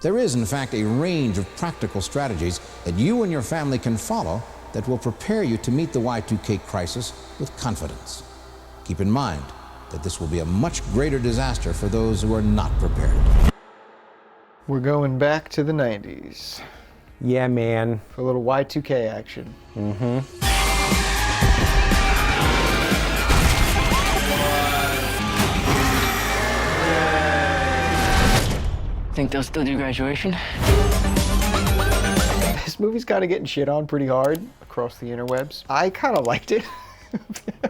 There is, in fact, a range of practical strategies that you and your family can follow that will prepare you to meet the Y2K crisis with confidence. Keep in mind that this will be a much greater disaster for those who are not prepared. We're going back to the 90s. Yeah, man. For a little Y2K action. Think they'll still do graduation? This movie's kind of getting shit on pretty hard across the interwebs. I kind of liked it.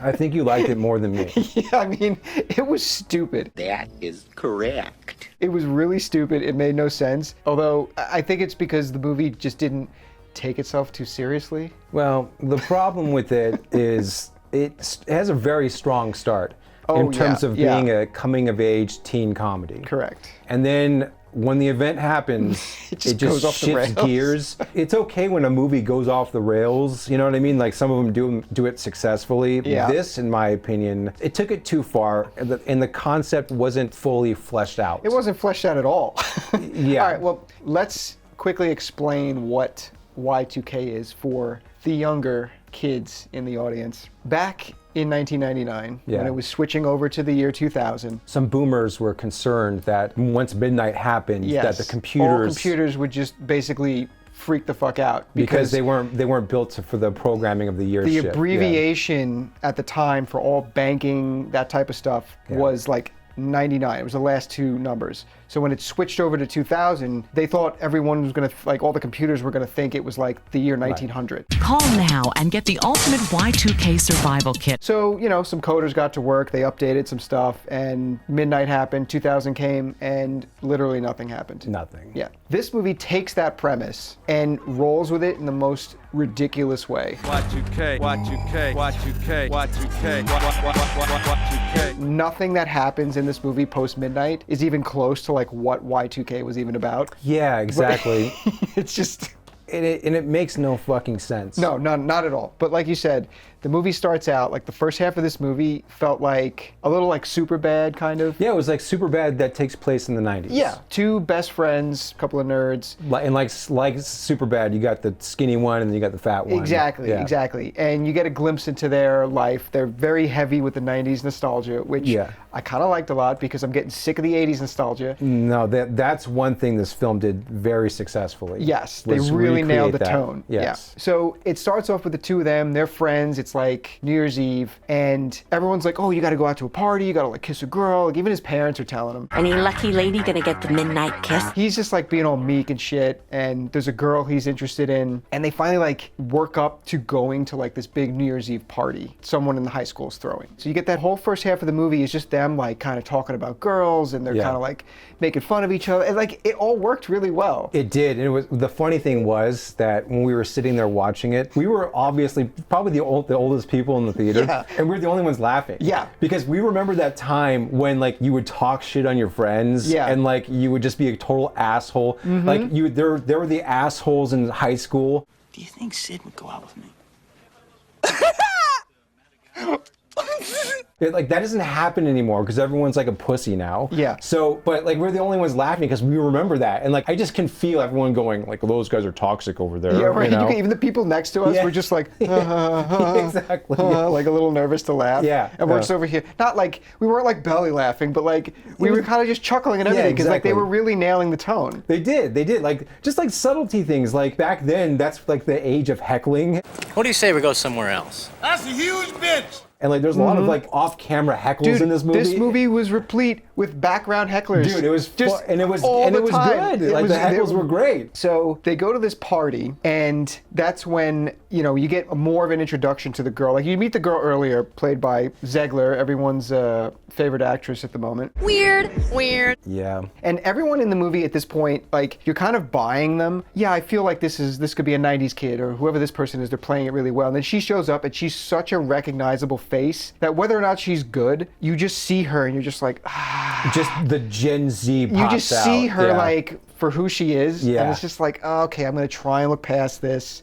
I think you liked it more than me. Yeah, I mean, it was stupid. That is correct. It was really stupid. It made no sense. Although, I think it's because the movie just didn't take itself too seriously. Well, the problem with it is it has a very strong start in terms of being a coming-of-age teen comedy. Correct. And then when the event happens, it just goes off the shifts rails. gears. It's okay when a movie goes off the rails, you know what I mean? Like some of them do it successfully. Yeah. This, in my opinion, it took it too far, and the concept wasn't fully fleshed out. It wasn't fleshed out at all. Yeah. All right, well, let's quickly explain what Y2K is for the younger kids in the audience. Back in 1999, when it was switching over to the year 2000. Some boomers were concerned that once midnight happened, that the all computers would just basically freak the fuck out because they weren't built for the programming of the year the shift. abbreviation at the time for all banking, that type of stuff, was like 99. It was the last two numbers. So when it switched over to 2000, they thought everyone was going to, like all the computers were going to think it was like the year 1900. Call now and get the ultimate Y2K survival kit. So, you know, some coders got to work, they updated some stuff, and midnight happened, 2000 came, and literally nothing happened. Nothing. Yeah. This movie takes that premise and rolls with it in the most ridiculous way. Y2K, Y2K, Y2K, Y2K, Y2K. Nothing that happens in this movie post-midnight is even close to like what Y2K was even about. Yeah, exactly. It's just... And it makes no fucking sense. No, not at all. But like you said, the movie starts out, like the first half of this movie felt like a little like Superbad kind of. Yeah, it was like Superbad that takes place in the 90s. Yeah, two best friends, a couple of nerds. And like Superbad, you got the skinny one and then you got the fat one. Exactly, exactly. And you get a glimpse into their life. They're very heavy with the 90s nostalgia, which I kind of liked a lot because I'm getting sick of the 80s nostalgia. No, that's one thing this film did very successfully. Yes, they really nailed the tone. Yes. Yeah. So it starts off with the two of them, they're friends, it's like New Year's Eve, and everyone's like, oh, you gotta go out to a party, you gotta like kiss a girl, like even his parents are telling him. Any lucky lady gonna get the midnight kiss? He's just like being all meek and shit, and there's a girl he's interested in, and they finally like work up to going to like this big New Year's Eve party someone in the high school is throwing. So you get that whole first half of the movie is just them like kind of talking about girls, and they're kind of like making fun of each other, and like it all worked really well. It did, and it was, the funny thing was that when we were sitting there watching it, we were obviously probably the oldest people in the theater, and we were the only ones laughing. Yeah. Because we remember that time when like you would talk shit on your friends, and like you would just be a total asshole. Like there were the assholes in high school. Do you think Sid would go out with me? Like that doesn't happen anymore because everyone's like a pussy now. Yeah. So, but like we're the only ones laughing because we remember that, and like I just can feel everyone going like, those guys are toxic over there. Yeah, right. You know? Even the people next to us were just like, exactly, like a little nervous to laugh. Yeah. And we're just over here, not like we weren't like belly laughing, but like we were kind of just chuckling and everything because like they were really nailing the tone. They did like just like subtlety things. Like back then, that's like the age of heckling. What do you say we go somewhere else? That's a huge bitch! And like there's a lot of like off-camera heckles in this movie. This movie was replete with background hecklers. It was just and it was all and the it was time. good. Like the heckles were great. So they go to this party, and that's when you get more of an introduction to the girl. Like you meet the girl earlier, played by Zegler, everyone's favorite actress at the moment. Weird. Yeah. And everyone in the movie at this point, like you're kind of buying them. Yeah, I feel like this could be a 90s kid or whoever this person is. They're playing it really well. And then she shows up, and she's such a recognizable face that whether or not she's good, you just see her and you're just like, just the Gen Z pops out. You just see her like for who she is, and it's just like, oh, okay, I'm gonna try and look past this.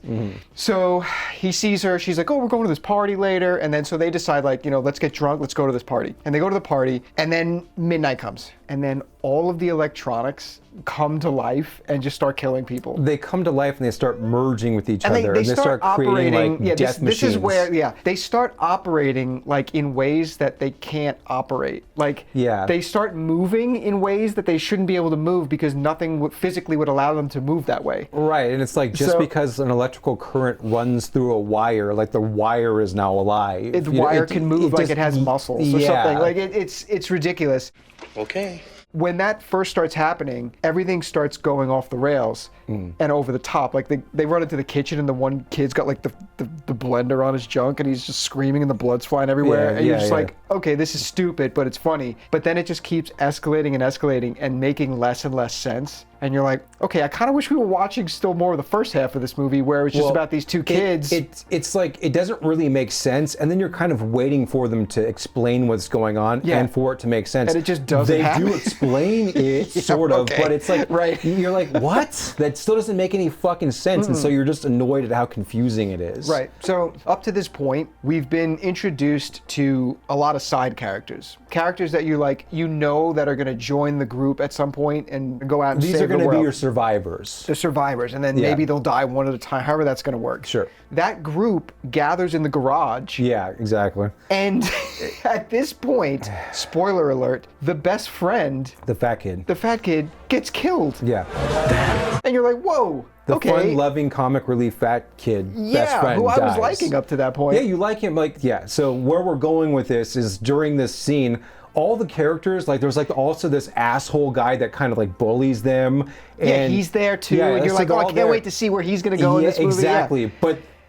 So he sees her, she's like, oh, we're going to this party later, and then so they decide like, let's get drunk, let's go to this party. And they go to the party, and then midnight comes. and then all of the electronics come to life and just start killing people. They come to life and they start merging with each And other. they start creating operating. like death machines. This is where they start operating like in ways that they can't operate. Like they start moving in ways that they shouldn't be able to move because nothing physically would allow them to move that way. Right, and it's like just because an electrical current runs through a wire, like the wire is now alive. The wire can move like it has muscles or something. Like it's ridiculous. Okay. When that first starts happening, everything starts going off the rails and over the top. Like they run into the kitchen and the one kid's got like the blender on his junk and he's just screaming and the blood's flying everywhere. And you're just like, okay, this is stupid, but it's funny. But then it just keeps escalating and making less and less sense. And you're like, okay, I kind of wish we were watching still more of the first half of this movie where it's just about these two kids. It's like, it doesn't really make sense. And then you're kind of waiting for them to explain what's going on and for it to make sense. And it just doesn't happen. They do explain it, sort of, but it's like, you're like, what? That still doesn't make any fucking sense. And so you're just annoyed at how confusing it is. Right. So up to this point, we've been introduced to a lot of side characters. Characters that that are going to join the group at some point and go out and save the world. These are going to be your survivors. The survivors, and then maybe they'll die one at a time, however that's going to work. Sure. That group gathers in the garage. Yeah, exactly. And at this point, spoiler alert, the best friend, the fat kid gets killed. Yeah. And you're like, whoa. The fun-loving, comic relief fat kid, best friend, who I was dies. liking up to that point. Yeah, you like him. So where we're going with this is during this scene, all the characters, like there's like also this asshole guy that kind of like bullies them. And he's there too. And you're like, oh, I can't wait to see where he's going to go in this movie. Exactly.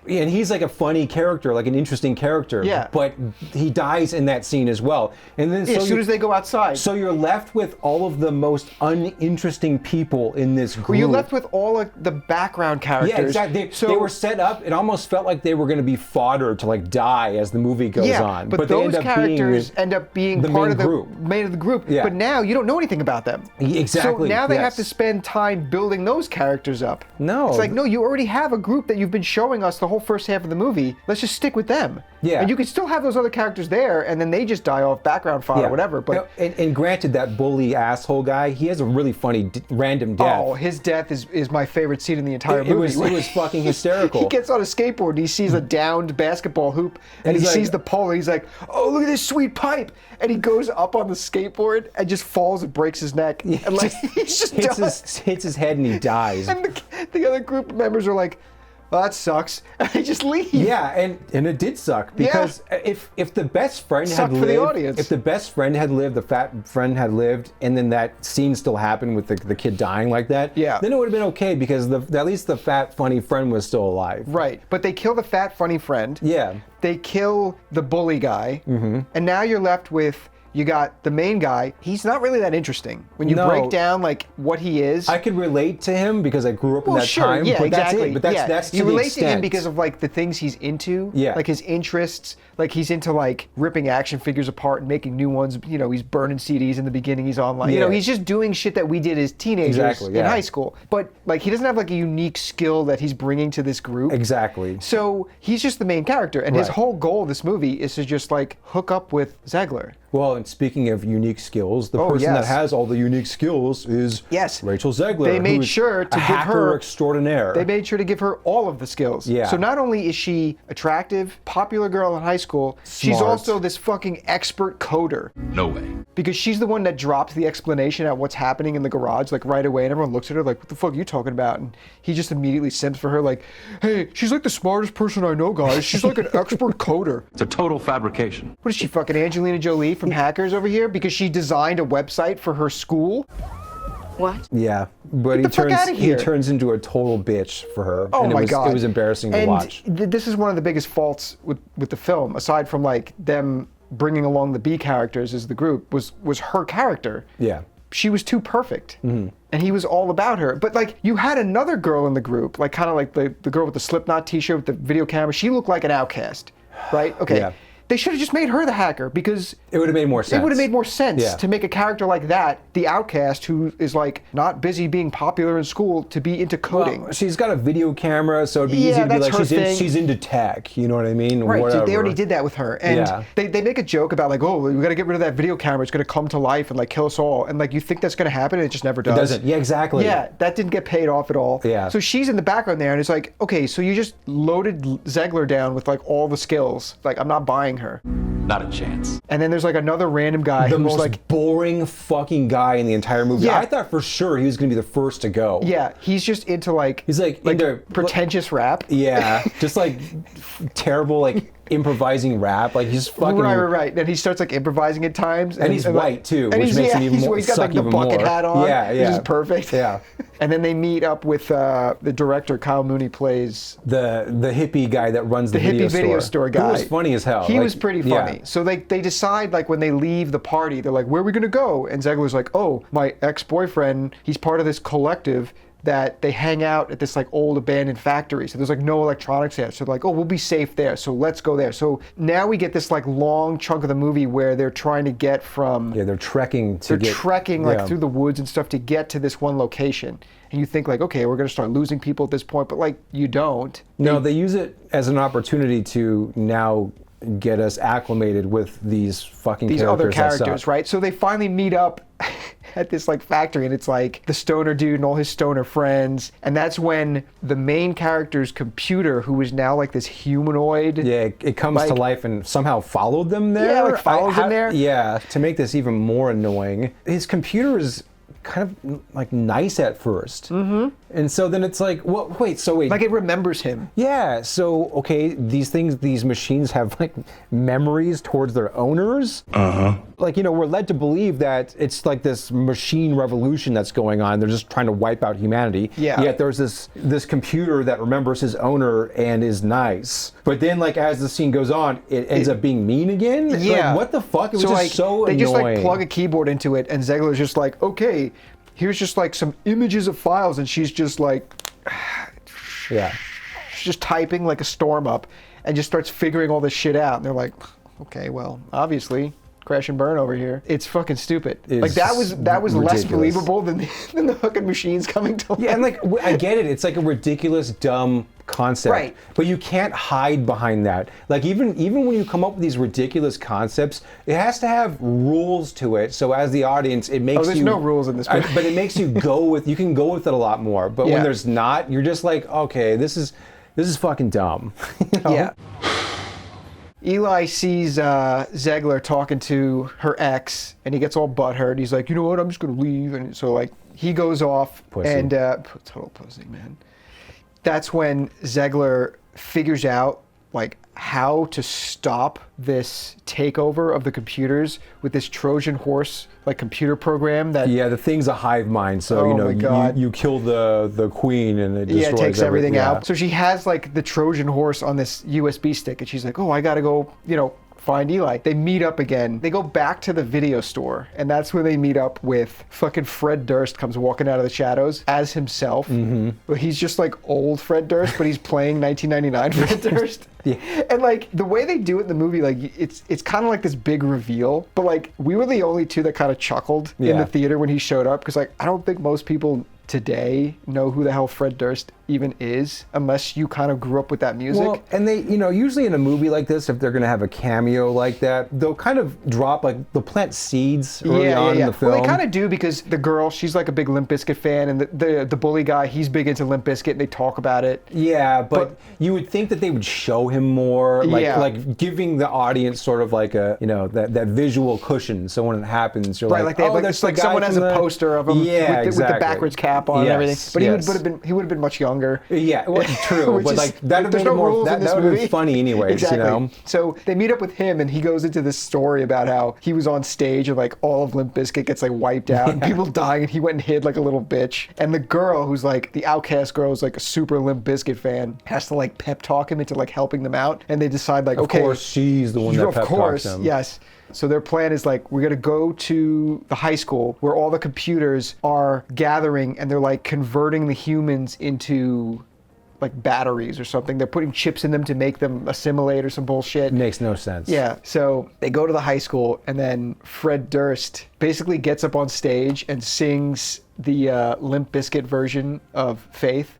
And he's like a funny character, like an interesting character. Yeah. But he dies in that scene as well. And then as soon as they go outside. So you're left with all of the most uninteresting people in this group. Well, you're left with all of the background characters. Yeah, exactly. They were set up. It almost felt like they were going to be fodder to like die as the movie goes on. But those characters end up being part of the main of the group. Yeah. But now you don't know anything about them. Exactly. So now they have to spend time building those characters up. No. It's like, no, you already have a group that you've been showing us the whole first half of the movie. Let's just stick with them. Yeah. And you can still have those other characters there, and then they just die off background fodder or whatever. But and granted, that bully asshole guy, he has a really funny random death. Oh, his death is my favorite scene in the entire movie. It was fucking hysterical. He gets on a skateboard and he sees a downed basketball hoop and he sees the pole and he's like, oh, look at this sweet pipe. And he goes up on the skateboard and just falls and breaks his neck. Yeah, and like, he's just hits his head and he dies. And the other group members are like, well, that sucks. And they just leave. Yeah, and it did suck because if the best friend had lived, for the audience. If the best friend had lived, the fat friend had lived, and then that scene still happened with the kid dying like that, then it would have been okay because at least the fat funny friend was still alive. Right, but they kill the fat funny friend. Yeah. They kill the bully guy, and now you're left with. You got the main guy. He's not really that interesting. When you break down like what he is. I could relate to him because I grew up in that time. Yeah, but exactly. That's it. But that's to you the relate extent. to him because of like the things he's into. Yeah. Like his interests. Like he's into like ripping action figures apart and making new ones. You know, he's burning CDs in the beginning. He's online. Yeah. You know, he's just doing shit that we did as teenagers in high school. But like he doesn't have like a unique skill that he's bringing to this group. Exactly. So he's just the main character, and his whole goal of this movie is to just like hook up with Zegler. Well, and speaking of unique skills, the person that has all the unique skills is Rachel Zegler. They made sure to give her extraordinaire. They made sure to give her all of the skills. Yeah. So not only is she attractive, popular girl in high school, she's also this fucking expert coder. No way. Because she's the one that drops the explanation at what's happening in the garage, like right away, and everyone looks at her like, "What the fuck are you talking about?" And he just immediately simps for her, like, "Hey, she's like the smartest person I know, guys. She's like an expert coder." It's a total fabrication. What is she, fucking Angelina Jolie from Hackers over here? Because she designed a website for her school? What? Yeah, but he turns into a total bitch for her. Oh my God. It was embarrassing to watch. This is one of the biggest faults with the film, aside from like them bringing along the B characters as the group, was her character. Yeah. She was too perfect. And he was all about her. But like you had another girl in the group, like kind of like the girl with the Slipknot t-shirt with the video camera. She looked like an outcast, right? Okay. Yeah. They should have just made her the hacker because it would have made more sense. It would have made more sense Yeah. to make a character like that, the outcast who is like not busy being popular in school, to be into coding. Well, she's got a video camera, so it'd be easy to be that's like, her she's into tech. You know what I mean? Right, Whatever. they already did that with her. And they make a joke about like, oh, we got to get rid of that video camera. It's going to come to life and like kill us all. And like, you think that's going to happen, and it just never does. It doesn't. Yeah, exactly. Yeah, that didn't get paid off at all. Yeah. So she's in the background there, and it's like, okay, so you just loaded Zegler down with like all the skills. Like, I'm not buying her. Not a chance. And then there's like another random guy the who's most like boring fucking guy in the entire movie. Yeah. I thought for sure he was going to be the first to go. Yeah, he's just into like he's like into pretentious rap. Yeah, just like terrible like improvising rap. Like he's fucking right. And he starts like improvising at times. And he's white too, which makes him even more. He's got like the bucket hat on. Yeah, which is perfect. Yeah. And then they meet up with the director. Kyle Mooney plays the hippie guy that runs the hippie video store guy. Who was funny as hell. He like, was pretty funny. Yeah. So they decide like when they leave the party, they're like, where are we gonna go? And Zegler's like, oh, my ex-boyfriend, he's part of this collective that they hang out at this like old abandoned factory. So there's like no electronics there. So they're like, oh, we'll be safe there. So let's go there. So now we get this like long chunk of the movie where they're trying to get from... Yeah, they're trekking like through the woods and stuff to get to this one location. And you think like, okay, we're gonna start losing people at this point, but like you don't. No, they use it as an opportunity to now get us acclimated with these other characters, right? So they finally meet up at this like factory, and it's like the stoner dude and all his stoner friends, and that's when the main character's computer, who is now like this humanoid, it comes to life and somehow followed them there. Yeah, like follows them there. Yeah, to make this even more annoying, his computer is kind of like nice at first. Mm-hmm. And so then it's like, well, wait. Like it remembers him. Yeah, so, okay, these machines have like memories towards their owners. Uh-huh. Like, we're led to believe that it's like this machine revolution that's going on. They're just trying to wipe out humanity. Yeah. Yet there's this computer that remembers his owner and is nice. But then, like, as the scene goes on, it ends up being mean again. Yeah. Like, what the fuck? It was just so they annoying. They just like plug a keyboard into it, and Zegler's just like, okay, here's just like some images of files, and she's just like, yeah, she's just typing like a storm up, and just starts figuring all this shit out. And they're like, okay, well, obviously, crash and burn over here. It's fucking stupid. Like that was less believable than the fucking machines coming to life. Yeah, and like I get it. It's like a ridiculous, dumb concept. Right. But you can't hide behind that. Like even when you come up with these ridiculous concepts, it has to have rules to it. So as the audience, it makes there's no rules in this movie. But it makes you you can go with it a lot more. But when there's not, you're just like, okay, this is fucking dumb. Yeah. Eli sees Zegler talking to her ex, and he gets all butthurt. He's like, you know what, I'm just gonna leave. And so like he goes off, Pussy. and total pussy, man. That's when Zegler figures out like how to stop this takeover of the computers with this Trojan horse like computer program that the thing's a hive mind, so you kill the queen and it destroys it takes everything yeah. out. So she has like the Trojan horse on this USB stick, and she's like, oh, I gotta go find Eli. They meet up again. They go back to the video store, and that's when they meet up with fucking Fred Durst comes walking out of the shadows as himself. Mm-hmm. But he's just like old Fred Durst, but he's playing 1999 Fred Durst. Yeah. And like the way they do it in the movie, like it's kind of like this big reveal, but like we were the only two that kind of chuckled in the theater when he showed up, because like I don't think most people today know who the hell Fred Durst even is, unless you kind of grew up with that music. Well, and they, usually in a movie like this, if they're going to have a cameo like that, they'll kind of drop, they'll plant seeds early on in the film. Well, they kind of do, because the girl, she's like a big Limp Bizkit fan, and the bully guy, he's big into Limp Bizkit, and they talk about it. Yeah, but you would think that they would show him more, like giving the audience sort of like a, that visual cushion, so when it happens, you're like they have like someone has a poster of him with the backwards cap on and everything. But he would have been much younger. Yeah, well, true. But like that would have been funny anyways. Exactly. So they meet up with him, and he goes into this story about how he was on stage and like all of Limp Bizkit gets like wiped out, and people dying, and he went and hid like a little bitch. And the girl, who's like the outcast girl, who's like a super Limp Bizkit fan, has to like pep talk him into like helping them out. And they decide like, okay, of course she's the one that pep talks him. Yes. So their plan is like, we're gonna go to the high school where all the computers are gathering, and they're like converting the humans into like batteries or something. They're putting chips in them to make them assimilate or some bullshit. Makes no sense. Yeah, so they go to the high school, and then Fred Durst basically gets up on stage and sings the Limp Bizkit version of Faith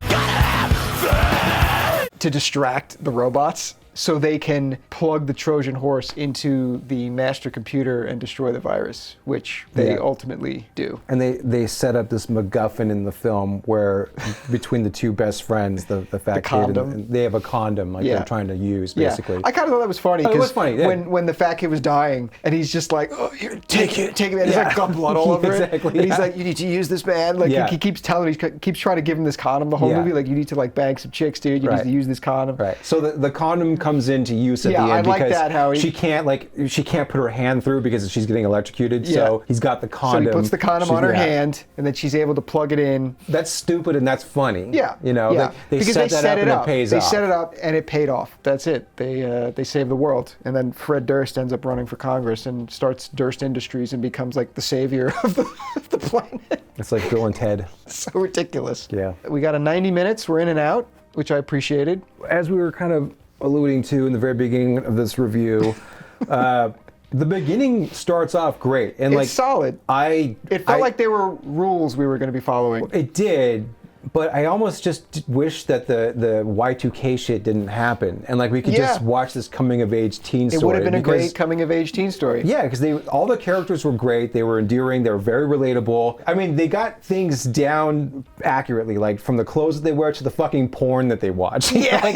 to distract the robots so they can plug the Trojan horse into the master computer and destroy the virus, which they ultimately do. And they set up this MacGuffin in the film where between the two best friends, the fat kid, condom. and they have a condom like they're trying to use, basically. I kind of thought that was funny Oh, it because was funny, yeah. when the fat kid was dying and he's just like, oh, here, take it. And he's like got blood all over Exactly, it. And he's yeah. like, you need to use this, man. Like he keeps telling him, he keeps trying to give him this condom the whole movie. Like, you need to like bang some chicks, dude. You need to use this condom. Right. So the condom comes into use at the end I like because that, how she can't put her hand through because she's getting electrocuted. So he's got the condom. So he puts the condom on her hand, and then she's able to plug it in. That's stupid and that's funny. Yeah. You know, they because set that up and it pays off. They set it up and it paid off. That's it. They saved the world. And then Fred Durst ends up running for Congress and starts Durst Industries and becomes like the savior of the planet. It's like Bill and Ted. So ridiculous. Yeah. We got a 90 minutes. We're in and out, which I appreciated. As we were kind of alluding to in the very beginning of this review, the beginning starts off great and It's solid. It felt like there were rules we were going to be following. It did, but I almost just wish that the Y2K shit didn't happen, and like we could just watch this coming of age teen story. It would have been a great coming of age teen story. Yeah, because all the characters were great. They were endearing. They were very relatable. I mean, they got things down accurately, like from the clothes that they wear to the fucking porn that they watch. Yeah,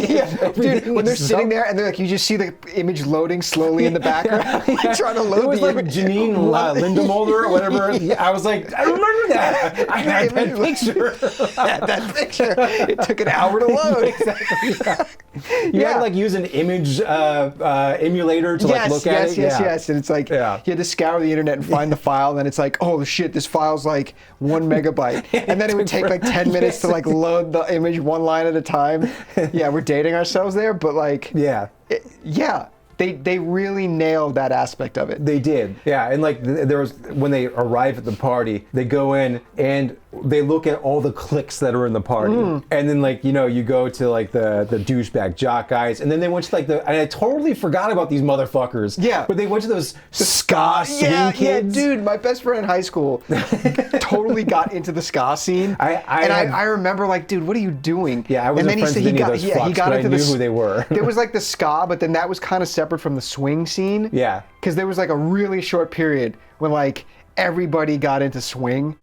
dude. When they're is sitting there and they're like, you just see the image loading slowly in the background, trying to load it was the like image. Janine Lindemulder or whatever. I was like, I remember that. I had that picture. That picture. It took an hour to load. Exactly. Yeah. You had to like use an image emulator to like look at it. Yes. And it's like you had to scour the internet and find the file. And then it's like, oh shit, this file's like 1 megabyte. And then it would take like 10 minutes to like load the image one line at a time. Yeah, we're dating ourselves there, but like They really nailed that aspect of it. They did, yeah. And like there was when they arrive at the party, they go in and they look at all the cliques that are in the party, and then like you go to like the douchebag jock guys, and then they went to like and I totally forgot about these motherfuckers. Yeah, but they went to those ska swing kids. Yeah, dude. My best friend in high school totally got into the ska scene, I remember like, dude, what are you doing? Yeah, I wasn't friends with any of those fucks, but I knew who they were. There was like the ska, but then that was kind of separate from the swing scene. Yeah. Because there was like a really short period when like everybody got into swing.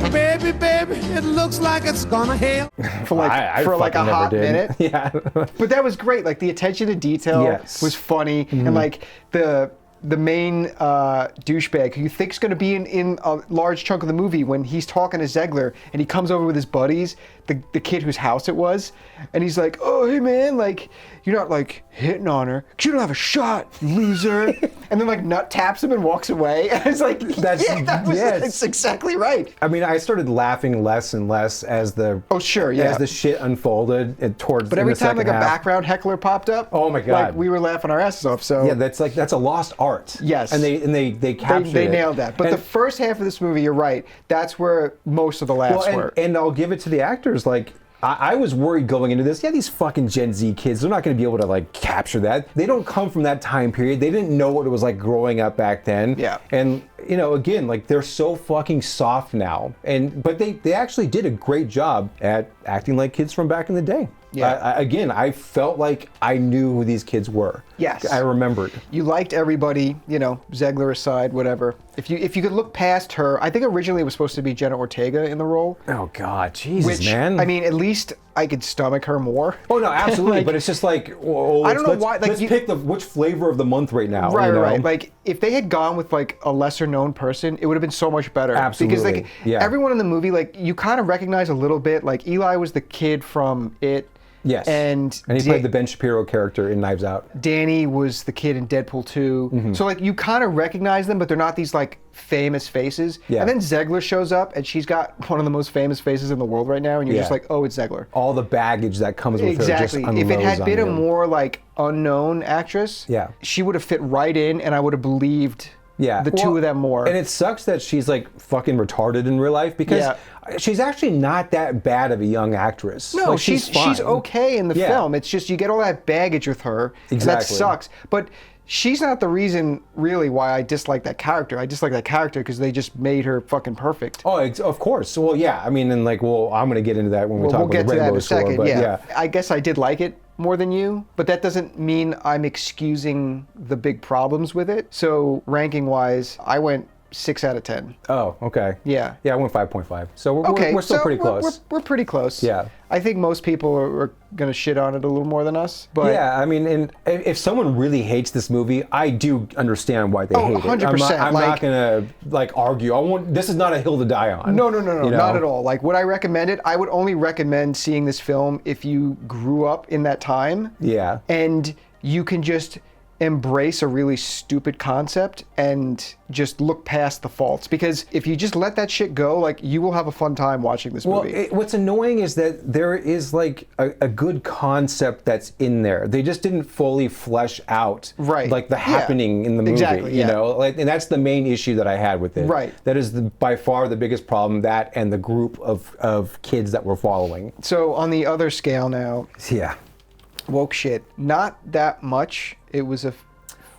Baby, it looks like it's gonna hail. For like a hot minute. Yeah. But that was great. Like the attention to detail was funny, and like the main douchebag who you think's going to be in a large chunk of the movie, when he's talking to Zegler and he comes over with his buddies, the kid whose house it was, and he's like, oh, hey man, like, you're not like hitting on her because you don't have a shot, loser. And then like nut taps him and walks away. And it's like, that's exactly right. I mean, I started laughing less and less as the as the shit unfolded towards. But every time like a background heckler popped up, oh my god, like we were laughing our asses off. So yeah, that's a lost art. Yes, and they captured they nailed that. But the first half of this movie, you're right, that's where most of the laughs were. And I'll give it to the actors. Like, I was worried going into this. Yeah, these fucking Gen Z kids, they're not going to be able to like capture that. They don't come from that time period. They didn't know what it was like growing up back then. Yeah. And again, like they're so fucking soft now. But they actually did a great job at acting like kids from back in the day. Yeah. Again, I felt like I knew who these kids were. Yes. I remembered. You liked everybody, Zegler aside, whatever. If you could look past her, I think originally it was supposed to be Jenna Ortega in the role. Oh God, Jesus, which, man. I mean, at least I could stomach her more. Oh no, absolutely. But it's just like, I don't know why. Like, let's pick which flavor of the month right now. Right. Like if they had gone with like a lesser known person, it would have been so much better. Absolutely. Because like everyone in the movie, like you kind of recognize a little bit. Like Eli was the kid from It. Yes. And he played the Ben Shapiro character in Knives Out. Danny was the kid in Deadpool 2. Mm-hmm. So like you kind of recognize them, but they're not these like famous faces. Yeah. And then Zegler shows up and she's got one of the most famous faces in the world right now, and you're just like, oh, it's Zegler. All the baggage that comes with her just unloads. If it had been a you. more like unknown actress, she would have fit right in, and I would have believed Yeah. the two of them more. And it sucks that she's like fucking retarded in real life because she's actually not that bad of a young actress. No, like, she's okay in the film. It's just you get all that baggage with her. And that sucks. But she's not the reason really why I dislike that character. I dislike that character because they just made her fucking perfect. Oh, of course. Well, yeah. I mean, and like, well, I'm gonna get into that when we talk about the Rainbow Score. We'll get to that in a second. But yeah. I guess I did like it more than you, but that doesn't mean I'm excusing the big problems with it. So ranking wise, I went 6 out of 10. Oh, okay. Yeah. Yeah, I went 5.5. So we're still pretty close. We're pretty close. Yeah. I think most people are going to shit on it a little more than us. But yeah, I mean, and if someone really hates this movie, I do understand why they hate 100%. it. I'm not going to like argue. This is not a hill to die on. No, not at all. Like, would I recommend it? I would only recommend seeing this film if you grew up in that time. Yeah. And you can just embrace a really stupid concept and just look past the faults, because if you just let that shit go, like, you will have a fun time watching this movie. Well, what's annoying is that there is like a good concept that's in there. They just didn't fully flesh out like the happening in the movie. Exactly, you know, like, and that's the main issue that I had with it. Right. That is by far the biggest problem. That and the group of kids that we're following. So on the other scale now. Yeah. Woke shit. Not that much. It was a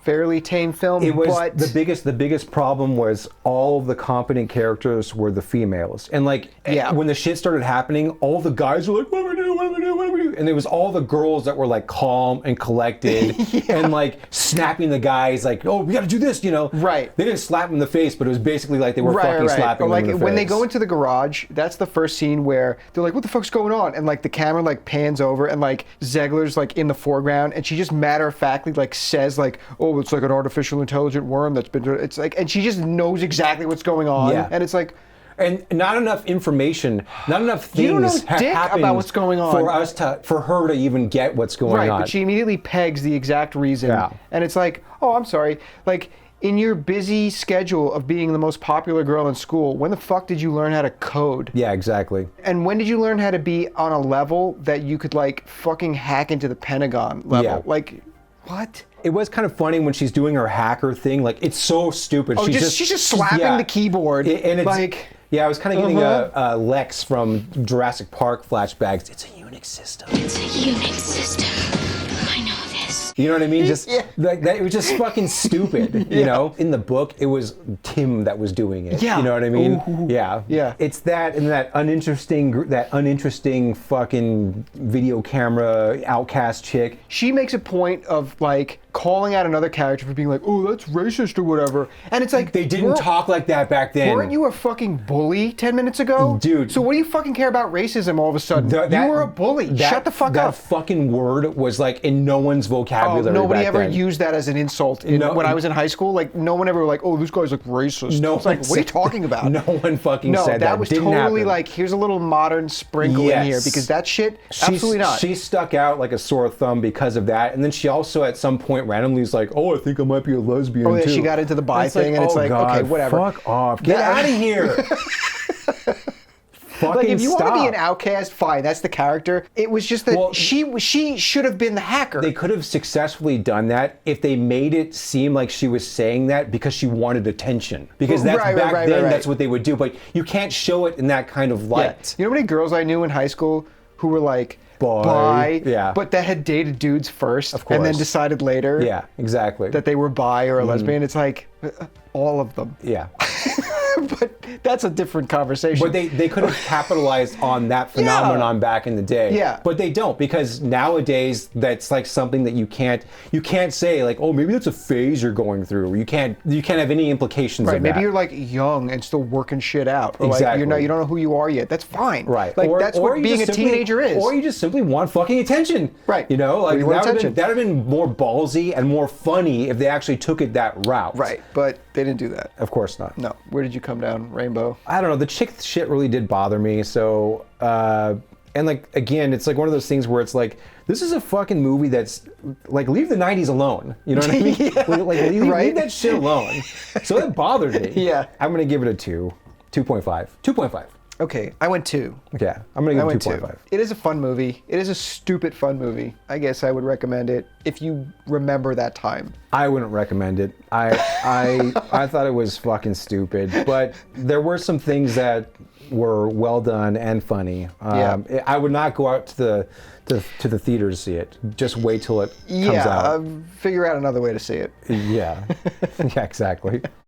fairly tame film. It was but the biggest problem was all of the competent characters were the females, and like when the shit started happening, all the guys were like, "What do we do? What do we do? What do we do?" And it was all the girls that were like calm and collected and like snapping the guys like, "Oh, we got to do this," you know? Right. They didn't slap them in the face, but it was basically like they were fucking slapping or like them in the when face. they go into the garage, that's the first scene where they're like, "What the fuck's going on?" And like the camera like pans over and like Zegler's like in the foreground, and she just matter of factly like says like, "Oh, it's like an artificial intelligent worm that's been," it's like, and she just knows exactly what's going on. Yeah. And it's like, and not enough information, not enough things you don't know dick happened about what's going on for her to even get what's going on. But she immediately pegs the exact reason. Yeah. And it's like, oh, I'm sorry. Like, in your busy schedule of being the most popular girl in school, when the fuck did you learn how to code? Yeah, exactly. And when did you learn how to be on a level that you could like fucking hack into the Pentagon level? Yeah. Like, what? It was kind of funny when she's doing her hacker thing. Like, it's so stupid. Oh, she's just slapping the keyboard. And it's like, yeah, I was kind of getting a Lex from Jurassic Park flashbacks. It's a Unix system. It's a Unix system. I know this. You know what I mean? Just like that. It was just fucking stupid. You know, in the book, it was Tim that was doing it. Yeah. You know what I mean? Ooh. Yeah. Yeah. It's that and that uninteresting fucking video camera outcast chick. She makes a point of like calling out another character for being like, "Oh, that's racist" or whatever. And it's like, they didn't talk like that back then. Weren't you a fucking bully 10 minutes ago? Dude. So what do you fucking care about racism all of a sudden? You were a bully. Shut the fuck up. That fucking word was like in no one's vocabulary. Nobody back ever then. used that as an insult when I was in high school. Like, no one ever like, "Oh, this guy's like racist." No, it's like, what are you talking about? No one fucking said that. No, that was Didn't totally happen. like, here's a little modern sprinkle in here, because that shit, absolutely not. She stuck out like a sore thumb because of that, and then she also at some point randomly was like, "Oh, I think I might be a lesbian Oh, yeah, too." she got into the bi thing, and it's like, God, okay, whatever. Fuck off. Get out of here. Fucking Like, if you want to stop. be an outcast, fine, that's the character. It was just that she should have been the hacker. They could have successfully done that if they made it seem like she was saying that because she wanted attention. Because that's back then, that's what they would do. But you can't show it in that kind of light. You know how many girls I knew in high school who were like, bi, but that had dated dudes first, and then decided later Yeah, exactly. that they were bi or a lesbian. It's like, all of them. Yeah. But that's a different conversation. But they could have capitalized on that phenomenon back in the day. Yeah. But they don't, because nowadays that's like something that you can't say like, "Oh, maybe that's a phase you're going through." You can't have any implications of that. Maybe you're like young and still working shit out. Or Exactly. like you don't know who you are yet. That's fine. Right. Like that's what being a teenager is. Or you just simply want fucking attention. Right. You know, like You want that would attention. have been more ballsy and more funny if they actually took it that route. Right. But they didn't do that. Of course not. No. Where did you come down, Rainbow? I don't know. The chick shit really did bother me. So, and like, again, it's like one of those things where it's like, this is a fucking movie that's like, leave the 90s alone. You know what I mean? Like, leave that shit alone. So that bothered me. Yeah. I'm going to give it a 2.5. 2.5. Okay, I went 2. Yeah, I'm gonna I give went it 2. 2.5. It is a fun movie. It is a stupid fun movie. I guess I would recommend it if you remember that time. I wouldn't recommend it. I thought it was fucking stupid, but there were some things that were well done and funny. I would not go out to the theater to see it. Just wait till it comes out. Figure out another way to see it. Yeah, yeah, exactly.